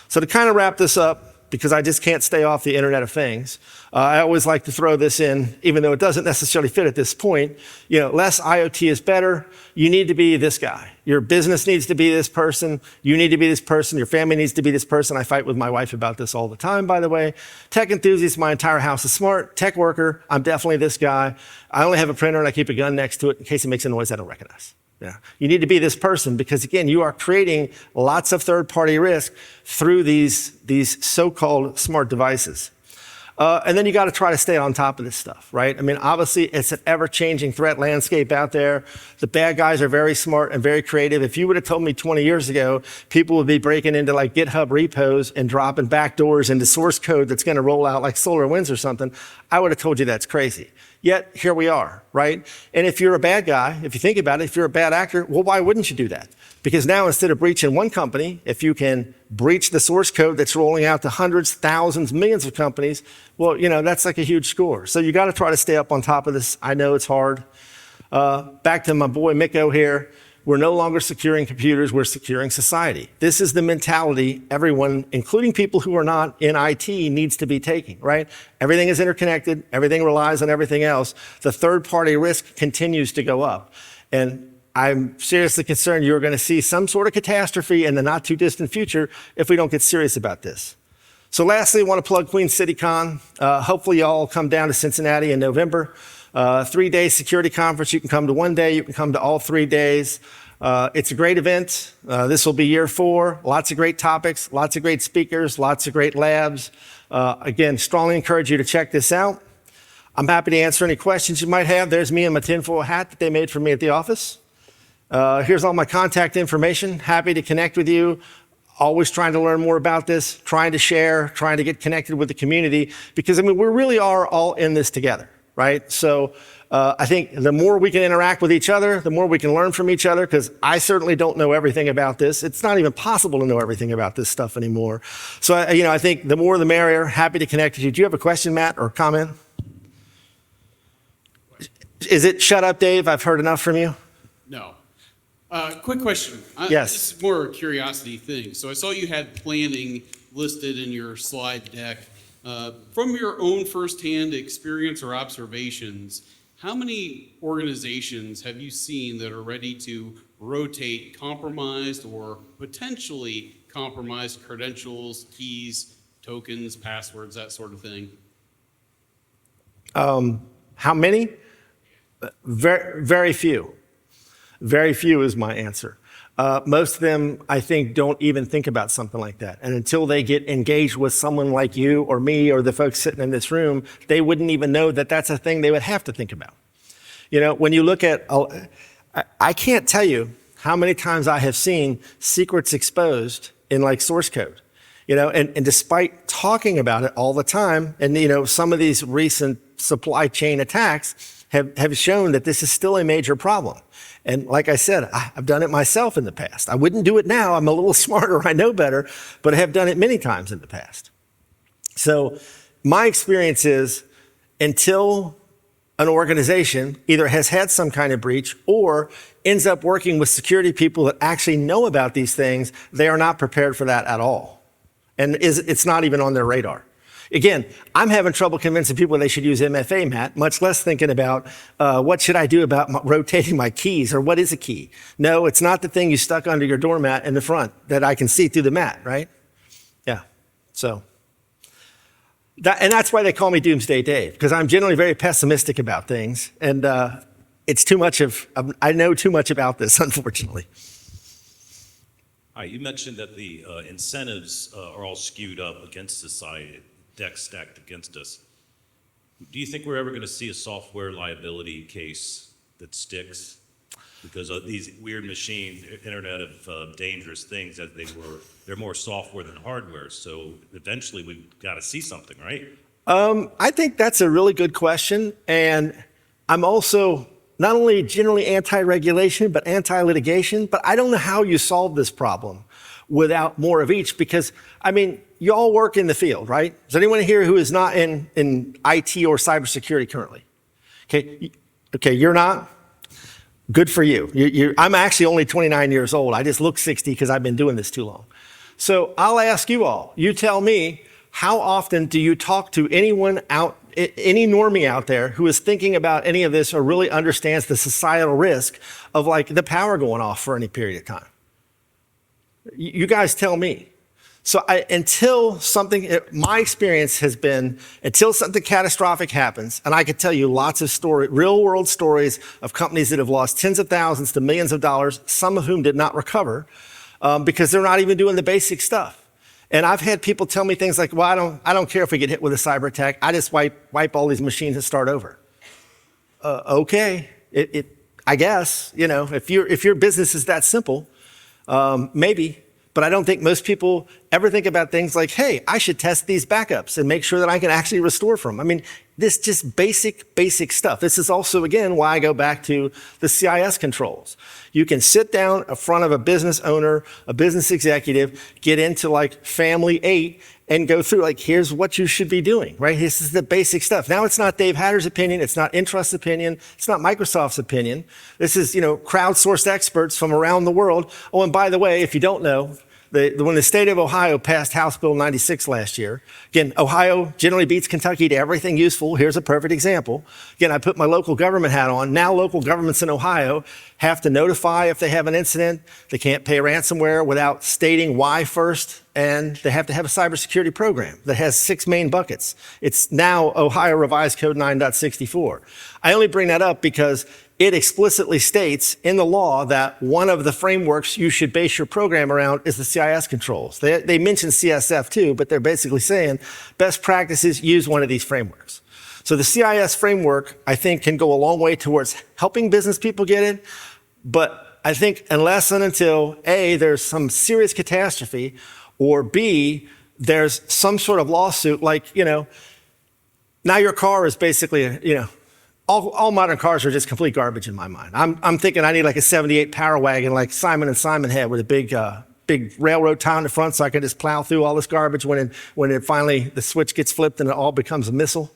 So to kind of wrap this up, because I just can't stay off the Internet of Things, I always like to throw this in, even though it doesn't necessarily fit at this point. You know, less IoT is better. You need to be this guy. Your business needs to be this person. You need to be this person. Your family needs to be this person. I fight with my wife about this all the time, by the way. Tech enthusiast, my entire house is smart. Tech worker, I'm definitely this guy. I only have a printer and I keep a gun next to it in case it makes a noise I don't recognize. Yeah. You need to be this person because, again, you are creating lots of third-party risk through these so-called smart devices. And then you got to try to stay on top of this stuff, right? I mean, obviously, it's an ever-changing threat landscape out there. The bad guys are very smart and very creative. If you would have told me 20 years ago, people would be breaking into like GitHub repos and dropping backdoors into source code that's going to roll out like SolarWinds or something, I would have told you that's crazy. Yet, here we are, right? And if you're a bad guy, if you think about it, if you're a bad actor, well, why wouldn't you do that? Because now, instead of breaching one company, if you can breach the source code that's rolling out to hundreds, thousands, millions of companies, well, you know, that's like a huge score. So you got to try to stay up on top of this. I know it's hard. Back to my boy Mikko here. We're no longer securing computers, we're securing society. This is the mentality everyone, including people who are not in IT, needs to be taking, right? Everything is interconnected, everything relies on everything else. The third-party risk continues to go up. And I'm seriously concerned you're going to see some sort of catastrophe in the not-too-distant future if we don't get serious about this. So lastly, I want to plug Queen City Con. Hopefully y'all come down to Cincinnati in November. 3-day security conference. You can come to one day, you can come to all 3 days. It's a great event. This will be year 4. Lots of great topics, lots of great speakers, lots of great labs. Again, strongly encourage you to check this out. I'm happy to answer any questions you might have. There's me in my tinfoil hat that they made for me at the office. Here's all my contact information. Happy to connect with you. Always trying to learn more about this, trying to share, trying to get connected with the community, because I mean, we really are all in this together. right? So I think the more we can interact with each other, the more we can learn from each other, because I certainly don't know everything about this. It's not even possible to know everything about this stuff anymore. So, I think the more the merrier. Happy to connect with you. Do you have a question, Matt, or comment? Is it shut up, Dave? I've heard enough from you. No. Quick question. Yes. This is more a curiosity thing. So I saw you had planning listed in your slide deck. From your own firsthand experience or observations, how many organizations have you seen that are ready to rotate compromised or potentially compromised credentials, keys, tokens, passwords, that sort of thing? How many? Very, very few. Very few is my answer. Most of them, I think, don't even think about something like that. And until they get engaged with someone like you or me or the folks sitting in this room, they wouldn't even know that that's a thing they would have to think about. When you look at, I can't tell you how many times I have seen secrets exposed in like source code. And despite talking about it all the time, and some of these recent supply chain attacks have shown that this is still a major problem. And like I said, I've done it myself in the past. I wouldn't do it now. I'm a little smarter. I know better, but I have done it many times in the past. So my experience is until an organization either has had some kind of breach or ends up working with security people that actually know about these things, they are not prepared for that at all. And it's not even on their radar. Again, I'm having trouble convincing people they should use MFA, Matt, much less thinking about what should I do about rotating my keys or what is a key? No, it's not the thing you stuck under your doormat in the front that I can see through the mat, right? Yeah, so. And that's why they call me Doomsday Dave, because I'm generally very pessimistic about things. And it's too much I know too much about this, unfortunately. Hi, you mentioned that the incentives are all skewed up against society. Deck stacked against us. Do you think we're ever going to see a software liability case that sticks? Because of these weird machines, Internet of dangerous things, that they're more software than hardware. So eventually we've got to see something, right? I think that's a really good question. And I'm also not only generally anti-regulation, but anti-litigation. But I don't know how you solve this problem without more of each, because, you all work in the field, right? Is there anyone here who is not in IT or cybersecurity currently? Okay, you're not? Good for you. I'm actually only 29 years old. I just look 60 because I've been doing this too long. So I'll ask you all, you tell me, how often do you talk to any normie out there who is thinking about any of this or really understands the societal risk of like the power going off for any period of time? You guys tell me. So my experience has been, until something catastrophic happens, and I could tell you lots of real world stories of companies that have lost tens of thousands to millions of dollars, some of whom did not recover, because they're not even doing the basic stuff. And I've had people tell me things like, well, I don't care if we get hit with a cyber attack. I just wipe all these machines and start over. Okay, I guess, if your business is that simple, maybe. But I don't think most people ever think about things like, hey, I should test these backups and make sure that I can actually restore from them. This just basic stuff. This is also, again, why I go back to the CIS controls. You can sit down in front of a business owner, a business executive, get into like family 8 and go through like, here's what you should be doing, right? This is the basic stuff. Now it's not Dave Hatter's opinion. It's not Intrust's opinion. It's not Microsoft's opinion. This is, crowdsourced experts from around the world. Oh, and by the way, if you don't know, when the state of Ohio passed House Bill 96 last year, again, Ohio generally beats Kentucky to everything useful. Here's a perfect example. Again, I put my local government hat on. Now local governments in Ohio have to notify if they have an incident. They can't pay ransomware without stating why first. And they have to have a cybersecurity program that has 6 main buckets. It's now Ohio Revised Code 9.64. I only bring that up because it explicitly states in the law that one of the frameworks you should base your program around is the CIS controls. They mention CSF too, but they're basically saying best practices, use one of these frameworks. So the CIS framework, I think, can go a long way towards helping business people get it. But I think unless and until A, there's some serious catastrophe, or B, there's some sort of lawsuit like, now your car is basically, all modern cars are just complete garbage in my mind. I'm thinking I need like a 78 Power Wagon like Simon and Simon had with a big railroad tie on the front so I can just plow through all this garbage when it finally, the switch gets flipped and it all becomes a missile.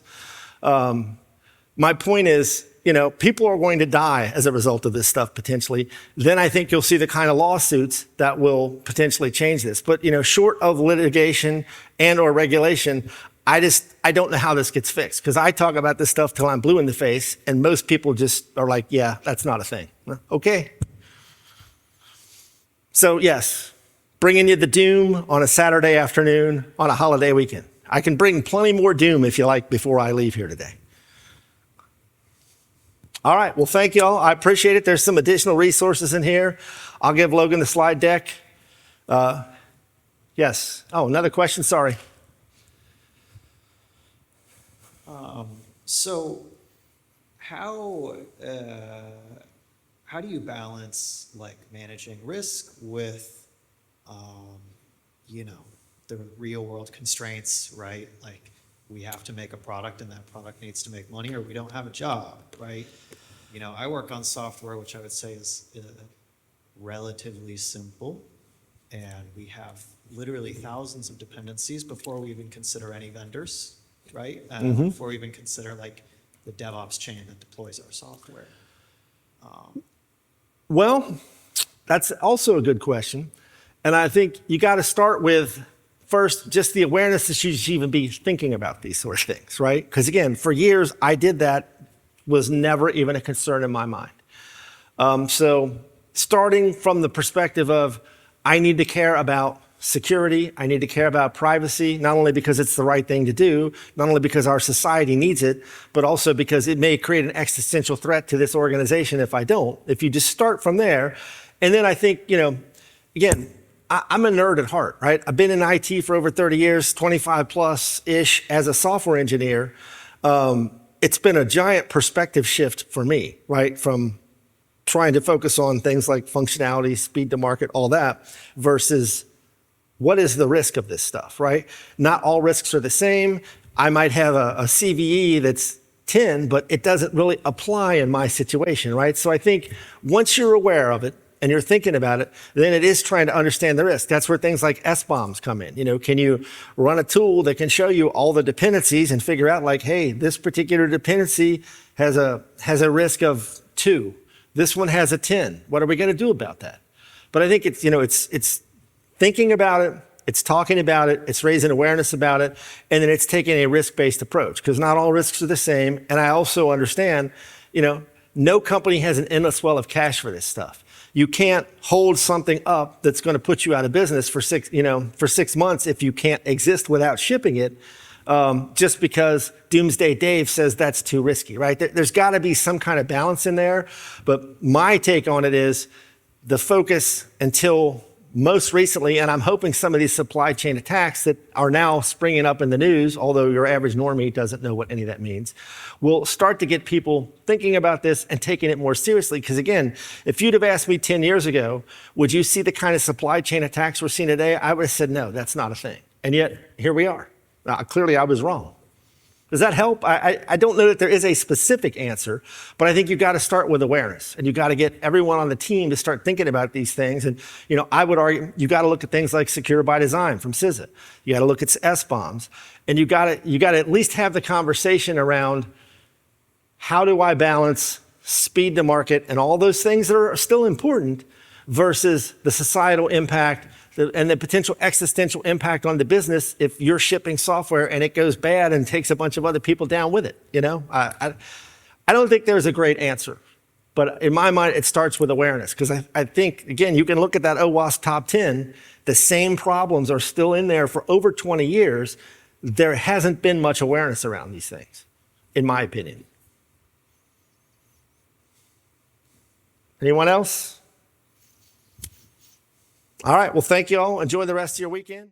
My point is, people are going to die as a result of this stuff potentially. Then I think you'll see the kind of lawsuits that will potentially change this. But, short of litigation and or regulation, I don't know how this gets fixed because I talk about this stuff till I'm blue in the face and most people just are like, yeah, that's not a thing. Okay. So yes, bringing you the doom on a Saturday afternoon on a holiday weekend. I can bring plenty more doom if you like before I leave here today. All right, well, thank you all. I appreciate it. There's some additional resources in here. I'll give Logan the slide deck. Yes. Oh, another question, sorry. So how do you balance like managing risk with, the real world constraints, right? Like we have to make a product and that product needs to make money or we don't have a job, right? I work on software, which I would say is relatively simple. And we have literally thousands of dependencies before we even consider any vendors, right? Before we even consider like the DevOps chain that deploys our software. Well, that's also a good question. And I think you got to start with first, just the awareness that you should even be thinking about these sort of things, right? Because again, for years I did that, was never even a concern in my mind. So starting from the perspective of I need to care about security, I need to care about privacy, not only because it's the right thing to do, not only because our society needs it, but also because it may create an existential threat to this organization if I don't. If you just start from there, and then I think, again, I'm a nerd at heart, right? I've been in IT for over 30 years, 25 plus-ish as a software engineer. It's been a giant perspective shift for me, right? From trying to focus on things like functionality, speed to market, all that, versus what is the risk of this stuff, right? Not all risks are the same. I might have a CVE that's 10, but it doesn't really apply in my situation, right? So I think once you're aware of it and you're thinking about it, then it is trying to understand the risk. That's where things like SBOMs come in. Can you run a tool that can show you all the dependencies and figure out like, hey, this particular dependency has a risk of 2. This one has a 10. What are we going to do about that? But I think it's thinking about it, it's talking about it, it's raising awareness about it, and then it's taking a risk-based approach because not all risks are the same. And I also understand, no company has an endless well of cash for this stuff. You can't hold something up that's going to put you out of business for 6 months if you can't exist without shipping it, just because Doomsday Dave says that's too risky, right? There's got to be some kind of balance in there. But my take on it is the focus until most recently, and I'm hoping some of these supply chain attacks that are now springing up in the news, although your average normie doesn't know what any of that means, will start to get people thinking about this and taking it more seriously. Because again, if you'd have asked me 10 years ago, would you see the kind of supply chain attacks we're seeing today? I would have said, no, that's not a thing. And yet, here we are. Clearly, I was wrong. Does that help? I don't know that there is a specific answer, but I think you've got to start with awareness and you've got to get everyone on the team to start thinking about these things. And, I would argue you got to look at things like Secure by Design from CISA. You got to look at SBOMs and you got to at least have the conversation around how do I balance speed to market and all those things that are still important versus the societal impact and the potential existential impact on the business if you're shipping software and it goes bad and takes a bunch of other people down with it. I don't think there's a great answer, but in my mind, it starts with awareness because I think, again, you can look at that OWASP top 10, the same problems are still in there for over 20 years. There hasn't been much awareness around these things, in my opinion. Anyone else? All right, well, thank you all. Enjoy the rest of your weekend.